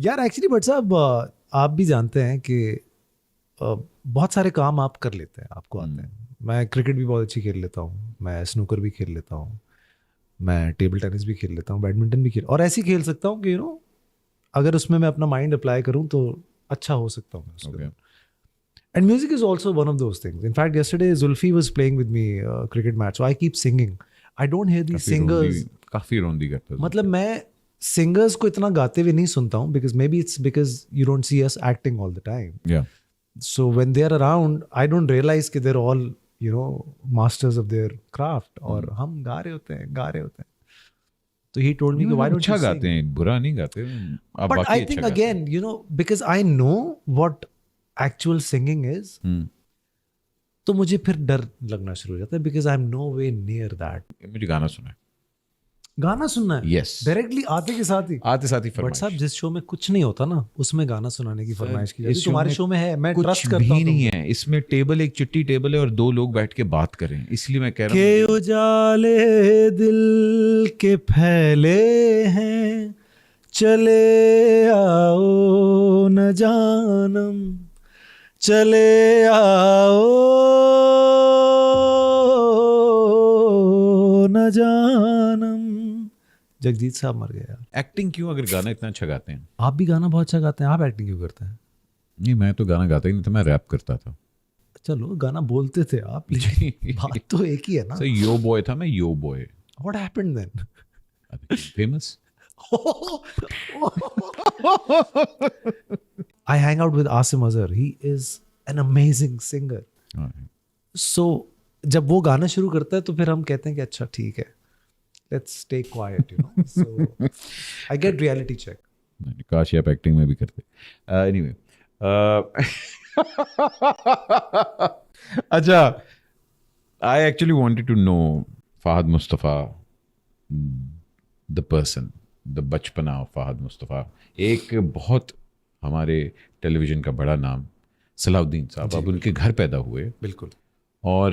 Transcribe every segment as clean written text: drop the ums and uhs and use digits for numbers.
यार actually but साहब आप भी जानते हैं कि बहुत सारे काम आप कर लेते हैं, आपको आते हैं. मैं क्रिकेट भी बहुत अच्छी खेल लेता हूँ, मैं स्नूकर भी खेल लेता हूँ, मैं टेबल टेनिस भी खेल लेता हूँ, बैडमिंटन भी खेल, और ऐसे खेल सकता हूँ कि अगर उसमें मैं अपना माइंड अप्लाई करूँ तो अच्छा हो सकता हूँ उसके. And music is also one of those things. In fact, yesterday Zulfi was playing with me cricket match, so I keep singing. I don't hear these singers. काफी रोंदी करता है. मतलब मैं singers को इतना गाते हुए नहीं सुनता हूँ, because maybe it's because you don't see us acting all the time. Yeah. So when they are around, I don't realize कि they're all masters of their craft. और हम गा रहे होते हैं. So he told me, why don't अच्छा you sing? गाते हैं, बुरा नहीं गाते. But I think again, because I know what actual singing is, तो मुझे फिर डर लगना शुरू हो जाता है, because I'm no way near that. मुझे गाना सुना है. गाना सुनना है? Yes. डायरेक्टली आते के साथ ही फरमाइश. बट साहब जिस शो में कुछ नहीं होता ना, उसमें गाना सुनाने की फरमाइश की जाती है. तुम्हारे शो में है, मैं ट्रस्ट करता हूं. कुछ भी नहीं है इसमें. टेबल एक चिट्टी टेबल है और दो लोग बैठ के बात करें, इसलिए मैं कह रहा हूं के उजाले दिल के फैले हैं, चले आओ न जानम, चले आओ न जानम. जगजीत साहब मर गए यार. एक्टिंग क्यों, अगर गाना इतना अच्छा गाते हैं? आप भी गाना बहुत अच्छा गाते हैं, आप एक्टिंग क्यों करते हैं? नहीं, मैं तो गाना गाता ही नहीं था, मैं रैप करता था. चलो गाना बोलते थे आप, लेकिन बात तो एक ही है ना. सर यो बॉय था मैं, yo boy. What happened then? Famous. I hang out with Asim Azhar. He is an amazing singer. So जब वो गाना शुरू करता है तो फिर हम कहते हैं कि अच्छा ठीक है, let's stay quiet, So I get reality check. काश आप एक्टिंग में भी करते. Anyway. अच्छा, I actually wanted to know Fahad Mustafa, the person, the बचपना of Fahad Mustafa. एक बहुत हमारे टेलीविजन का बड़ा नाम सलाउद्दीन साहब, अब उनके घर पैदा हुए. बिल्कुल. और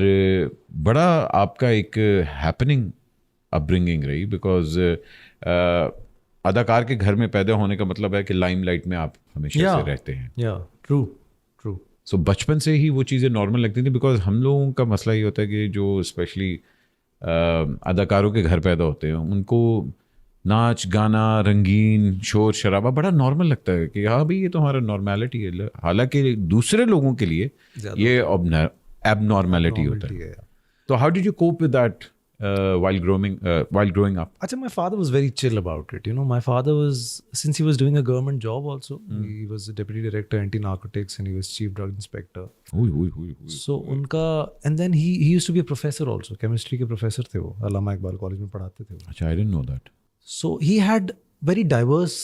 बड़ा आपका एक हैपनिंग अपब्रिंगिंग रही, बिकॉज अदाकार के घर में पैदा होने का मतलब है कि लाइमलाइट में आप हमेशा से रहते हैं. ट्रू. सो बचपन से ही वो चीज़ें नॉर्मल लगती थी, बिकॉज हम लोगों का मसला ये होता है कि जो स्पेशली अदाकारों के घर पैदा होते हैं उनको नाच गाना, रंगीन, शोर शराबा बड़ा नॉर्मल लगता है कि हाँ भाई ये तो हमारा नॉर्मेलिटी है. हालांकि दूसरे लोगों के लिए ये एबनॉर्मलिटी होता है. तो how did you cope with that while growing up? Achha, my father was very chill about it. My father was, since he was doing a government job also, he was a deputy director anti-narcotics and he was chief drug inspector. So unka, and then he used to be a professor also, chemistry के professor थे वो, अल्लामा Iqbal college में पढ़ाते थे वो. अच्छा, I didn't know that. So he had very diverse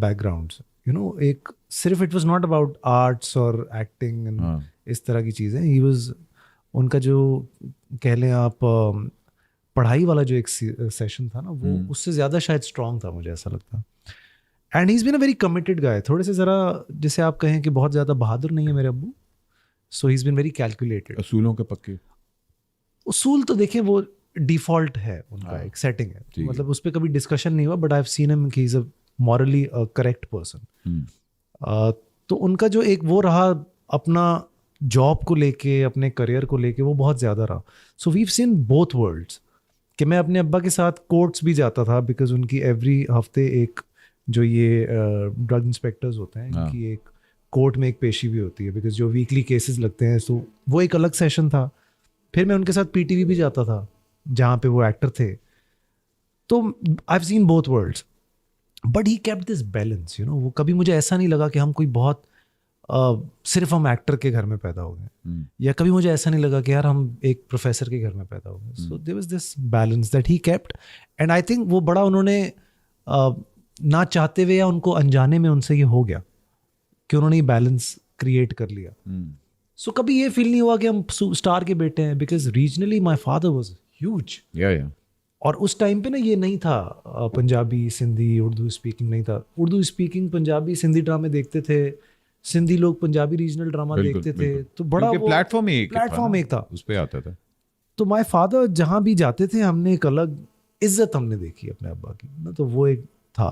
backgrounds. एक सिर्फ it was not about arts or acting and इस तरह की चीज़ें. He was, उनका जो कह लें आप पढ़ाई वाला जो एक सेशन था ना, वो उससे ज़्यादा शायद स्ट्रॉन्ग था, मुझे ऐसा लगता. And he is been a very committed guy. थोड़े से ज़रा जैसे आप कहें कि बहुत ज़्यादा बहादुर नहीं है मेरे अब्बू. So he is been very calculated. असूलों के पक्के. उसूल तो देखें वो डिफ़ॉल्ट है उनका, एक सेटिंग है, मतलब उस पर कभी डिस्कशन नहीं हुआ. But I have seen him कि he is a morally correct person. तो उनका जो एक वो रहा अपना जॉब को लेके, अपने करियर को लेके, वो बहुत ज़्यादा रहा. So we have seen both worlds. कि मैं अपने अब्बा के साथ कोर्ट्स भी जाता था, बिकॉज उनकी एवरी हफ्ते एक जो ये ड्रग इंस्पेक्टर्स होते हैं, इनकी एक कोर्ट में एक पेशी भी होती है, बिकॉज जो वीकली केसेस लगते हैं, तो वो एक अलग सेशन था. फिर मैं उनके साथ पीटीवी भी जाता था जहाँ पे वो एक्टर थे. तो आई have seen both world's, but he kept this balance. वो कभी मुझे ऐसा नहीं लगा कि हम कोई बहुत सिर्फ हम एक्टर के घर में पैदा हो गए, या कभी मुझे ऐसा नहीं लगा कि यार हम एक प्रोफेसर के घर में पैदा हो गए. So there was this balance that he kept. And I think वो बड़ा उन्होंने ना चाहते हुए या उनको अनजाने में उनसे ये हो गया कि उन्होंने ये बैलेंस क्रिएट कर लिया. सो कभी ये फील नहीं हुआ कि हम स्टार के बेटे हैं, because regionally my father was huge. और उस टाइम पे ना ये नहीं था पंजाबी, सिंधी, उर्दू स्पीकिंग नहीं था. उर्दू स्पीकिंग पंजाबी सिंधी ड्रामे देखते थे, सिंधी लोग पंजाबी रीजनल ड्रामा देखते थे. तो बड़ा प्लेटफॉर्म एक था, उस पे आता था. तो माय फादर जहाँ भी जाते थे, हमने एक अलग इज्जत हमने देखी अपने अब्बा की ना, तो वो एक था.